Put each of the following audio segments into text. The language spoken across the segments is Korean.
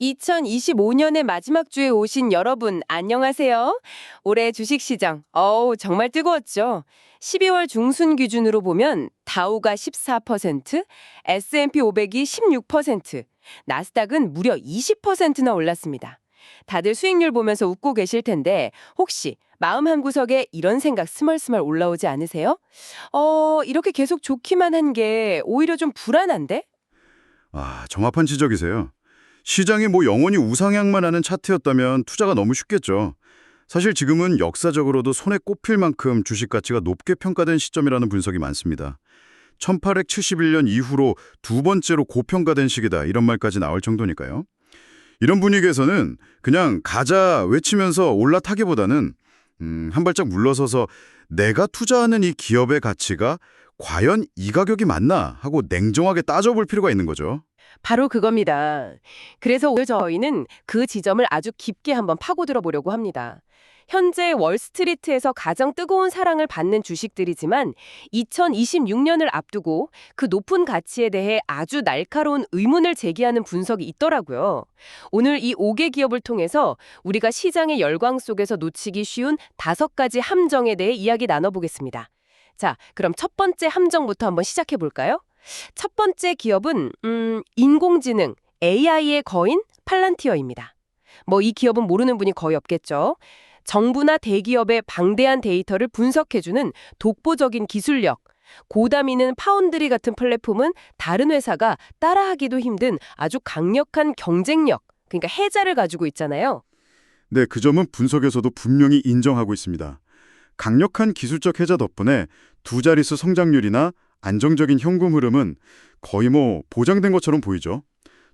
2025년의 마지막 주에 오신 여러분, 안녕하세요. 올해 주식시장, 정말 뜨거웠죠. 12월 중순 기준으로 보면 다우가 14%, S&P 500이 16%, 나스닥은 무려 20%나 올랐습니다. 다들 수익률 보면서 웃고 계실 텐데 혹시 마음 한구석에 이런 생각 스멀스멀 올라오지 않으세요? 이렇게 계속 좋기만 한 게 오히려 좀 불안한데? 정확한 지적이세요. 시장이 영원히 우상향만 하는 차트였다면 투자가 너무 쉽겠죠. 사실 지금은 역사적으로도 손에 꼽힐 만큼 주식 가치가 높게 평가된 시점이라는 분석이 많습니다. 1871년 이후로 두 번째로 고평가된 시기다 이런 말까지 나올 정도니까요. 이런 분위기에서는 그냥 가자 외치면서 올라타기보다는 한 발짝 물러서서 내가 투자하는 이 기업의 가치가 과연 이 가격이 맞나 하고 냉정하게 따져볼 필요가 있는 거죠. 바로 그겁니다. 그래서 오늘 저희는 그 지점을 아주 깊게 한번 파고들어 보려고 합니다. 현재 월스트리트에서 가장 뜨거운 사랑을 받는 주식들이지만 2026년을 앞두고 그 높은 가치에 대해 아주 날카로운 의문을 제기하는 분석이 있더라고요. 오늘 이 5개 기업을 통해서 우리가 시장의 열광 속에서 놓치기 쉬운 5가지 함정에 대해 이야기 나눠보겠습니다. 자, 그럼 첫 번째 함정부터 한번 시작해 볼까요? 첫 번째 기업은 인공지능, AI의 거인 팔란티어입니다. 이 기업은 모르는 분이 거의 없겠죠. 정부나 대기업의 방대한 데이터를 분석해주는 독보적인 기술력, 고담이는 파운드리 같은 플랫폼은 다른 회사가 따라하기도 힘든 아주 강력한 경쟁력, 그러니까 해자를 가지고 있잖아요. 네, 그 점은 분석에서도 분명히 인정하고 있습니다. 강력한 기술적 해자 덕분에 두 자릿수 성장률이나 안정적인 현금 흐름은 거의 보장된 것처럼 보이죠.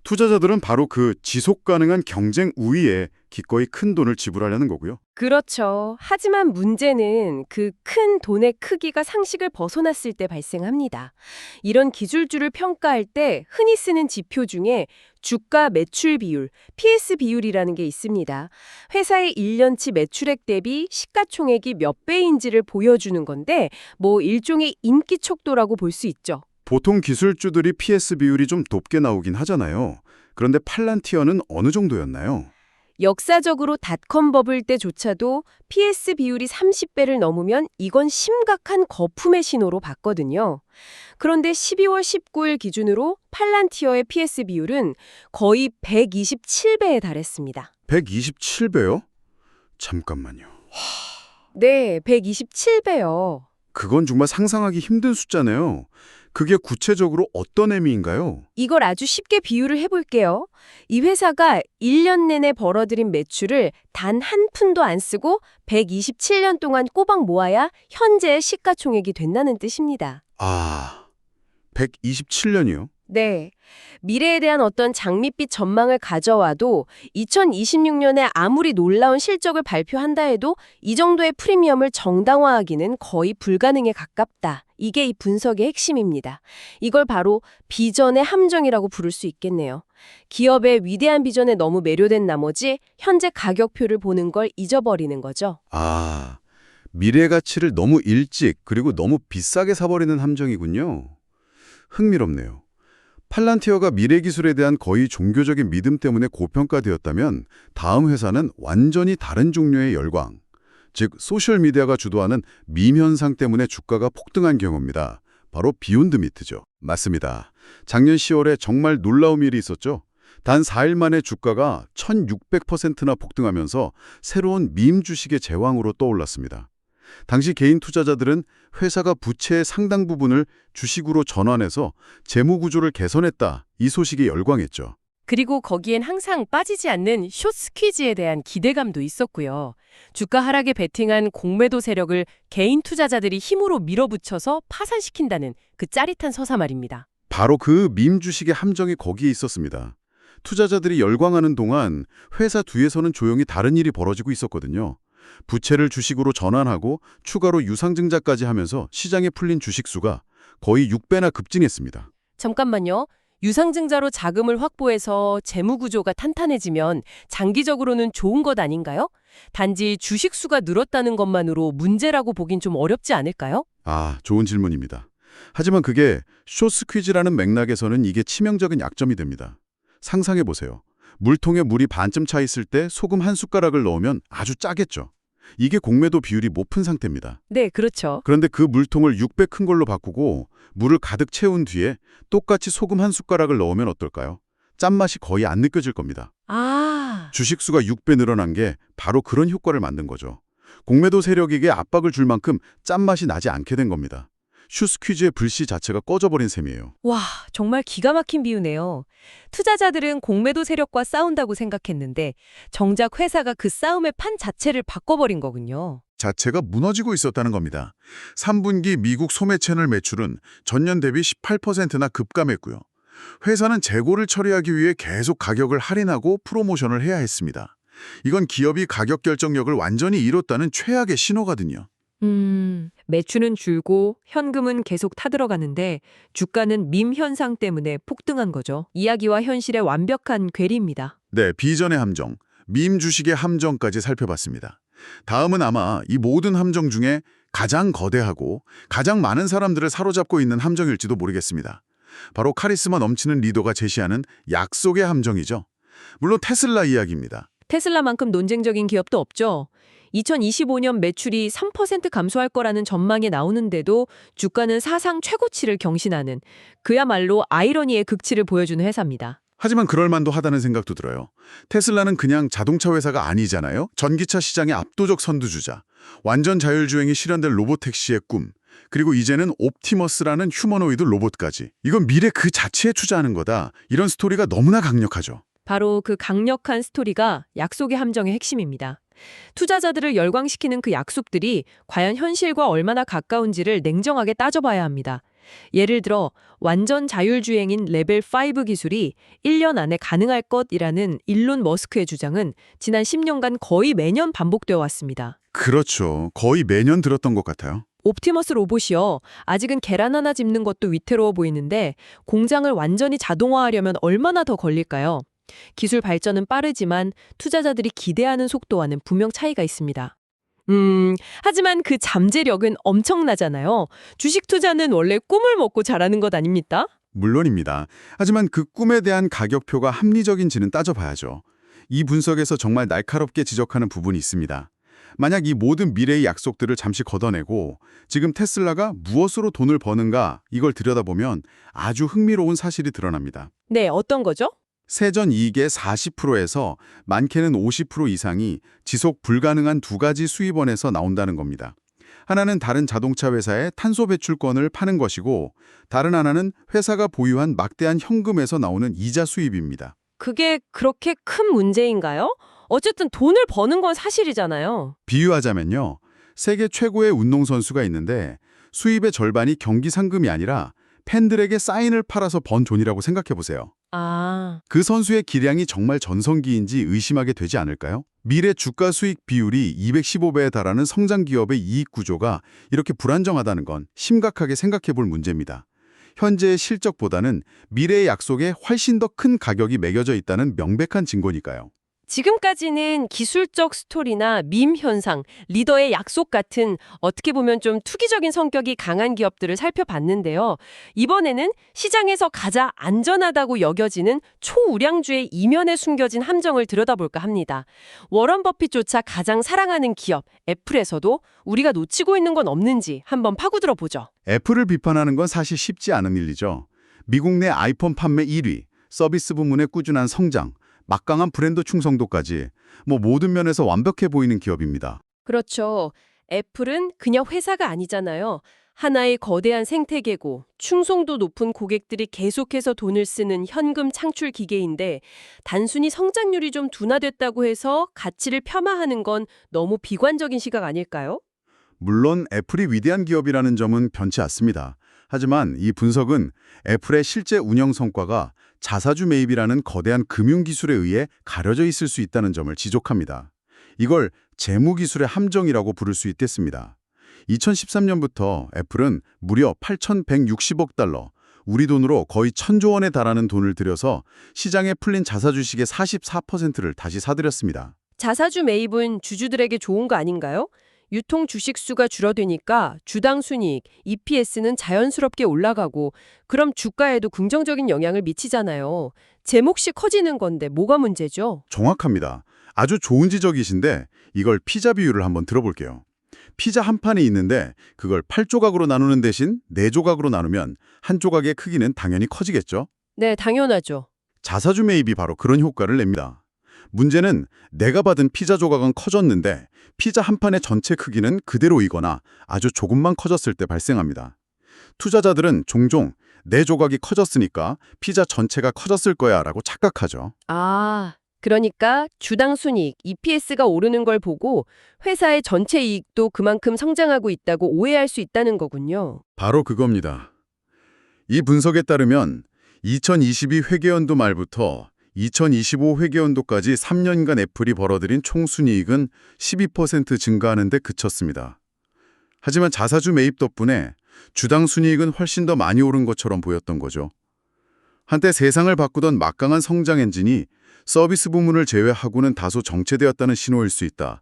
투자자들은 바로 그 지속 가능한 경쟁 우위에 기꺼이 큰 돈을 지불하려는 거고요. 그렇죠. 하지만 문제는 그 큰 돈의 크기가 상식을 벗어났을 때 발생합니다. 이런 기술주를 평가할 때 흔히 쓰는 지표 중에 주가 매출 비율, PS 비율이라는 게 있습니다. 회사의 1년치 매출액 대비 시가총액이 몇 배인지를 보여주는 건데 일종의 인기 척도라고 볼 수 있죠. 보통 기술주들이 PS 비율이 좀 높게 나오긴 하잖아요. 그런데 팔란티어는 어느 정도였나요? 역사적으로 닷컴 버블 때조차도 PS 비율이 30배를 넘으면 이건 심각한 거품의 신호로 봤거든요. 그런데 12월 19일 기준으로 팔란티어의 PS 비율은 거의 127배에 달했습니다. 127배요? 잠깐만요. 네, 127배요. 그건 정말 상상하기 힘든 숫자네요. 그게 구체적으로 어떤 의미인가요? 이걸 아주 쉽게 비유를 해볼게요. 이 회사가 1년 내내 벌어들인 매출을 단 한 푼도 안 쓰고 127년 동안 꼬박 모아야 현재의 시가총액이 된다는 뜻입니다. 127년이요? 네. 미래에 대한 어떤 장밋빛 전망을 가져와도 2026년에 아무리 놀라운 실적을 발표한다 해도 이 정도의 프리미엄을 정당화하기는 거의 불가능에 가깝다. 이게 이 분석의 핵심입니다. 이걸 바로 비전의 함정이라고 부를 수 있겠네요. 기업의 위대한 비전에 너무 매료된 나머지 현재 가격표를 보는 걸 잊어버리는 거죠. 미래 가치를 너무 일찍 그리고 너무 비싸게 사버리는 함정이군요. 흥미롭네요. 팔란티어가 미래 기술에 대한 거의 종교적인 믿음 때문에 고평가되었다면 다음 회사는 완전히 다른 종류의 열광, 즉 소셜미디어가 주도하는 밈 현상 때문에 주가가 폭등한 경우입니다. 바로 비욘드 미트죠. 맞습니다. 작년 10월에 정말 놀라운 일이 있었죠. 단 4일 만에 주가가 1600%나 폭등하면서 새로운 밈 주식의 제왕으로 떠올랐습니다. 당시 개인 투자자들은 회사가 부채의 상당 부분을 주식으로 전환해서 재무 구조를 개선했다. 이 소식에 열광했죠. 그리고 거기엔 항상 빠지지 않는 숏 스퀴즈에 대한 기대감도 있었고요. 주가 하락에 베팅한 공매도 세력을 개인 투자자들이 힘으로 밀어붙여서 파산시킨다는 그 짜릿한 서사 말입니다. 바로 그 밈 주식의 함정이 거기에 있었습니다. 투자자들이 열광하는 동안 회사 뒤에서는 조용히 다른 일이 벌어지고 있었거든요. 부채를 주식으로 전환하고 추가로 유상증자까지 하면서 시장에 풀린 주식 수가 거의 6배나 급증했습니다. 잠깐만요. 유상증자로 자금을 확보해서 재무 구조가 탄탄해지면 장기적으로는 좋은 것 아닌가요? 단지 주식 수가 늘었다는 것만으로 문제라고 보긴 좀 어렵지 않을까요? 좋은 질문입니다. 하지만 그게 숏 스퀴즈라는 맥락에서는 이게 치명적인 약점이 됩니다. 상상해보세요. 물통에 물이 반쯤 차 있을 때 소금 한 숟가락을 넣으면 아주 짜겠죠. 이게 공매도 비율이 높은 상태입니다. 네, 그렇죠. 그런데 그 물통을 6배 큰 걸로 바꾸고 물을 가득 채운 뒤에 똑같이 소금 한 숟가락을 넣으면 어떨까요? 짠맛이 거의 안 느껴질 겁니다. 아, 주식수가 6배 늘어난 게 바로 그런 효과를 만든 거죠. 공매도 세력에게 압박을 줄 만큼 짠맛이 나지 않게 된 겁니다. 슈스퀴즈의 불씨 자체가 꺼져버린 셈이에요. 와, 정말 기가 막힌 비유네요. 투자자들은 공매도 세력과 싸운다고 생각했는데 정작 회사가 그 싸움의 판 자체를 바꿔버린 거군요. 자체가 무너지고 있었다는 겁니다. 3분기 미국 소매 채널 매출은 전년 대비 18%나 급감했고요. 회사는 재고를 처리하기 위해 계속 가격을 할인하고 프로모션을 해야 했습니다. 이건 기업이 가격 결정력을 완전히 잃었다는 최악의 신호거든요. 매출은 줄고 현금은 계속 타들어가는데 주가는 밈 현상 때문에 폭등한 거죠. 이야기와 현실의 완벽한 괴리입니다. 네, 비전의 함정, 밈 주식의 함정까지 살펴봤습니다. 다음은 아마 이 모든 함정 중에 가장 거대하고 가장 많은 사람들을 사로잡고 있는 함정일지도 모르겠습니다. 바로 카리스마 넘치는 리더가 제시하는 약속의 함정이죠. 물론 테슬라 이야기입니다. 테슬라만큼 논쟁적인 기업도 없죠. 2025년 매출이 3% 감소할 거라는 전망이 나오는데도 주가는 사상 최고치를 경신하는 그야말로 아이러니의 극치를 보여주는 회사입니다. 하지만 그럴만도 하다는 생각도 들어요. 테슬라는 그냥 자동차 회사가 아니잖아요. 전기차 시장의 압도적 선두주자, 완전 자율주행이 실현될 로보택시의 꿈, 그리고 이제는 옵티머스라는 휴머노이드 로봇까지. 이건 미래 그 자체에 투자하는 거다. 이런 스토리가 너무나 강력하죠. 바로 그 강력한 스토리가 약속의 함정의 핵심입니다. 투자자들을 열광시키는 그 약속들이 과연 현실과 얼마나 가까운지를 냉정하게 따져봐야 합니다. 예를 들어 완전 자율주행인 레벨 5 기술이 1년 안에 가능할 것이라는 일론 머스크의 주장은 지난 10년간 거의 매년 반복되어 왔습니다. 그렇죠. 거의 매년 들었던 것 같아요. 옵티머스 로봇이요. 아직은 계란 하나 짚는 것도 위태로워 보이는데 공장을 완전히 자동화하려면 얼마나 더 걸릴까요? 기술 발전은 빠르지만 투자자들이 기대하는 속도와는 분명 차이가 있습니다. 하지만 그 잠재력은 엄청나잖아요. 주식 투자는 원래 꿈을 먹고 잘하는 것 아닙니까? 물론입니다. 하지만 그 꿈에 대한 가격표가 합리적인지는 따져봐야죠. 이 분석에서 정말 날카롭게 지적하는 부분이 있습니다. 만약 이 모든 미래의 약속들을 잠시 걷어내고 지금 테슬라가 무엇으로 돈을 버는가 이걸 들여다보면 아주 흥미로운 사실이 드러납니다. 네, 어떤 거죠? 세전 이익의 40%에서 많게는 50% 이상이 지속 불가능한 두 가지 수입원에서 나온다는 겁니다. 하나는 다른 자동차 회사의 탄소 배출권을 파는 것이고 다른 하나는 회사가 보유한 막대한 현금에서 나오는 이자 수입입니다. 그게 그렇게 큰 문제인가요? 어쨌든 돈을 버는 건 사실이잖아요. 비유하자면요. 세계 최고의 운동선수가 있는데 수입의 절반이 경기 상금이 아니라 팬들에게 사인을 팔아서 번 돈이라고 생각해보세요. 아, 그 선수의 기량이 정말 전성기인지 의심하게 되지 않을까요? 미래 주가 수익 비율이 215배에 달하는 성장 기업의 이익 구조가 이렇게 불안정하다는 건 심각하게 생각해 볼 문제입니다. 현재의 실적보다는 미래의 약속에 훨씬 더 큰 가격이 매겨져 있다는 명백한 증거니까요. 지금까지는 기술적 스토리나 밈 현상, 리더의 약속 같은 어떻게 보면 좀 투기적인 성격이 강한 기업들을 살펴봤는데요. 이번에는 시장에서 가장 안전하다고 여겨지는 초우량주의 이면에 숨겨진 함정을 들여다볼까 합니다. 워런 버핏조차 가장 사랑하는 기업, 애플에서도 우리가 놓치고 있는 건 없는지 한번 파고들어 보죠. 애플을 비판하는 건 사실 쉽지 않은 일이죠. 미국 내 아이폰 판매 1위, 서비스 부문의 꾸준한 성장, 막강한 브랜드 충성도까지 모든 면에서 완벽해 보이는 기업입니다. 그렇죠. 애플은 그냥 회사가 아니잖아요. 하나의 거대한 생태계고 충성도 높은 고객들이 계속해서 돈을 쓰는 현금 창출 기계인데 단순히 성장률이 좀 둔화됐다고 해서 가치를 폄하하는 건 너무 비관적인 시각 아닐까요? 물론 애플이 위대한 기업이라는 점은 변치 않습니다. 하지만 이 분석은 애플의 실제 운영 성과가 자사주 매입이라는 거대한 금융기술에 의해 가려져 있을 수 있다는 점을 지적합니다. 이걸 재무기술의 함정이라고 부를 수 있겠습니다. 2013년부터 애플은 무려 8,160억 달러, 우리 돈으로 거의 1,000조 원에 달하는 돈을 들여서 시장에 풀린 자사주식의 44%를 다시 사들였습니다. 자사주 매입은 주주들에게 좋은 거 아닌가요? 유통 주식 수가 줄어드니까 주당 순이익, EPS는 자연스럽게 올라가고 그럼 주가에도 긍정적인 영향을 미치잖아요. 제 몫이 커지는 건데 뭐가 문제죠? 정확합니다. 아주 좋은 지적이신데 이걸 피자 비유를 한번 들어볼게요. 피자 한 판이 있는데 그걸 8조각으로 나누는 대신 4조각으로 나누면 한 조각의 크기는 당연히 커지겠죠? 네, 당연하죠. 자사주 매입이 바로 그런 효과를 냅니다. 문제는 내가 받은 피자 조각은 커졌는데 피자 한 판의 전체 크기는 그대로이거나 아주 조금만 커졌을 때 발생합니다. 투자자들은 종종 내 조각이 커졌으니까 피자 전체가 커졌을 거야 라고 착각하죠. 아, 그러니까 주당 순이익, EPS가 오르는 걸 보고 회사의 전체 이익도 그만큼 성장하고 있다고 오해할 수 있다는 거군요. 바로 그겁니다. 이 분석에 따르면 2022 회계연도 말부터 2025 회계연도까지 3년간 애플이 벌어들인 총순이익은 12% 증가하는 데 그쳤습니다. 하지만 자사주 매입 덕분에 주당 순이익은 훨씬 더 많이 오른 것처럼 보였던 거죠. 한때 세상을 바꾸던 막강한 성장 엔진이 서비스 부문을 제외하고는 다소 정체되었다는 신호일 수 있다.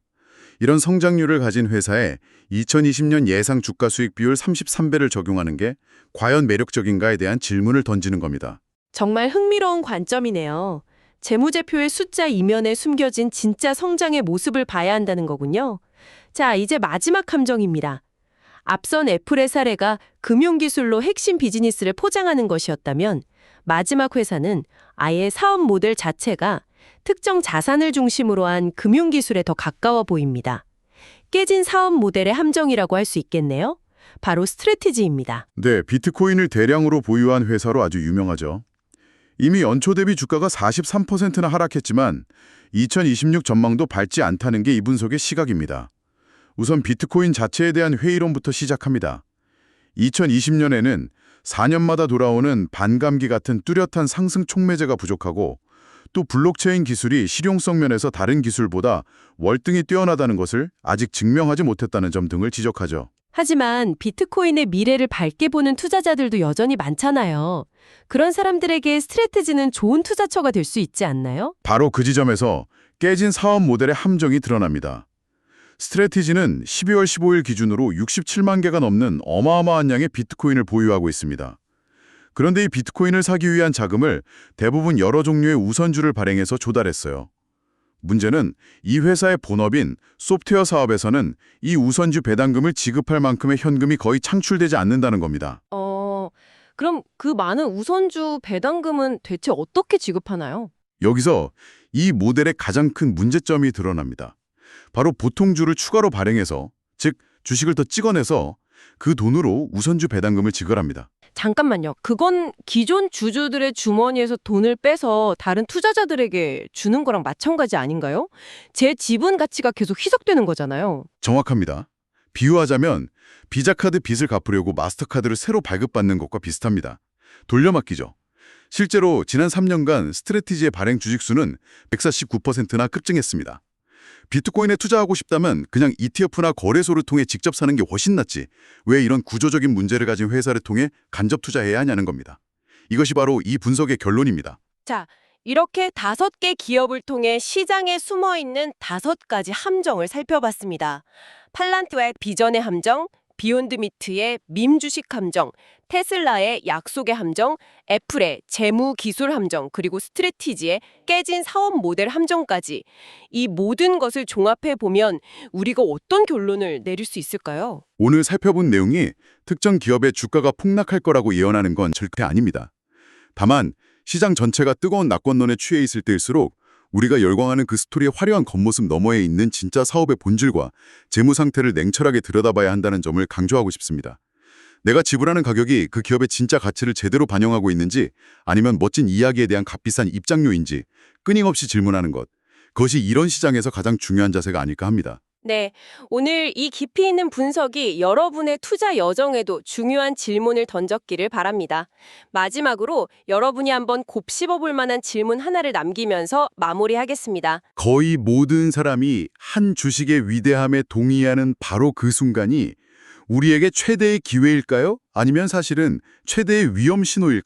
이런 성장률을 가진 회사에 2020년 예상 주가 수익 비율 33배를 적용하는 게 과연 매력적인가에 대한 질문을 던지는 겁니다. 정말 흥미로운 관점이네요. 재무제표의 숫자 이면에 숨겨진 진짜 성장의 모습을 봐야 한다는 거군요. 자, 이제 마지막 함정입니다. 앞선 애플의 사례가 금융기술로 핵심 비즈니스를 포장하는 것이었다면 마지막 회사는 아예 사업 모델 자체가 특정 자산을 중심으로 한 금융기술에 더 가까워 보입니다. 깨진 사업 모델의 함정이라고 할 수 있겠네요. 바로 스트래티지입니다. 네, 비트코인을 대량으로 보유한 회사로 아주 유명하죠. 이미 연초 대비 주가가 43%나 하락했지만 2026 전망도 밝지 않다는 게 이 분석의 시각입니다. 우선 비트코인 자체에 대한 회의론부터 시작합니다. 2020년에는 4년마다 돌아오는 반감기 같은 뚜렷한 상승 촉매제가 부족하고 또 블록체인 기술이 실용성 면에서 다른 기술보다 월등히 뛰어나다는 것을 아직 증명하지 못했다는 점 등을 지적하죠. 하지만 비트코인의 미래를 밝게 보는 투자자들도 여전히 많잖아요. 그런 사람들에게 스트래티지는 좋은 투자처가 될 수 있지 않나요? 바로 그 지점에서 깨진 사업 모델의 함정이 드러납니다. 스트래티지는 12월 15일 기준으로 67만 개가 넘는 어마어마한 양의 비트코인을 보유하고 있습니다. 그런데 이 비트코인을 사기 위한 자금을 대부분 여러 종류의 우선주를 발행해서 조달했어요. 문제는 이 회사의 본업인 소프트웨어 사업에서는 이 우선주 배당금을 지급할 만큼의 현금이 거의 창출되지 않는다는 겁니다. 그럼 그 많은 우선주 배당금은 대체 어떻게 지급하나요? 여기서 이 모델의 가장 큰 문제점이 드러납니다. 바로 보통주를 추가로 발행해서, 즉 주식을 더 찍어내서 그 돈으로 우선주 배당금을 지급합니다. 잠깐만요. 그건 기존 주주들의 주머니에서 돈을 빼서 다른 투자자들에게 주는 거랑 마찬가지 아닌가요? 제 지분 가치가 계속 희석되는 거잖아요. 정확합니다. 비유하자면 비자카드 빚을 갚으려고 마스터카드를 새로 발급받는 것과 비슷합니다. 돌려막기죠. 실제로 지난 3년간 스트래티지의 발행 주식수는 149%나 급증했습니다. 비트코인에 투자하고 싶다면 그냥 ETF나 거래소를 통해 직접 사는 게 훨씬 낫지. 왜 이런 구조적인 문제를 가진 회사를 통해 간접 투자해야 하냐는 겁니다. 이것이 바로 이 분석의 결론입니다. 자, 이렇게 5개 기업을 통해 시장에 숨어있는 5가지 함정을 살펴봤습니다. 팔란티와의 비전의 함정, 비욘드 미트의 밈 주식 함정, 테슬라의 약속의 함정, 애플의 재무 기술 함정, 그리고 스트래티지의 깨진 사업 모델 함정까지 이 모든 것을 종합해 보면 우리가 어떤 결론을 내릴 수 있을까요? 오늘 살펴본 내용이 특정 기업의 주가가 폭락할 거라고 예언하는 건 절대 아닙니다. 다만 시장 전체가 뜨거운 낙관론에 취해 있을 때일수록 우리가 열광하는 그 스토리의 화려한 겉모습 너머에 있는 진짜 사업의 본질과 재무 상태를 냉철하게 들여다봐야 한다는 점을 강조하고 싶습니다. 내가 지불하는 가격이 그 기업의 진짜 가치를 제대로 반영하고 있는지 아니면 멋진 이야기에 대한 값비싼 입장료인지 끊임없이 질문하는 것. 그것이 이런 시장에서 가장 중요한 자세가 아닐까 합니다. 네, 오늘 이 깊이 있는 분석이 여러분의 투자 여정에도 중요한 질문을 던졌기를 바랍니다. 마지막으로 여러분이 한번 곱씹어 볼 만한 질문 하나를 남기면서 마무리하겠습니다. 거의 모든 사람이 한 주식의 위대함에 동의하는 바로 그 순간이 우리에게 최대의 기회일까요? 아니면 사실은 최대의 위험 신호일까요?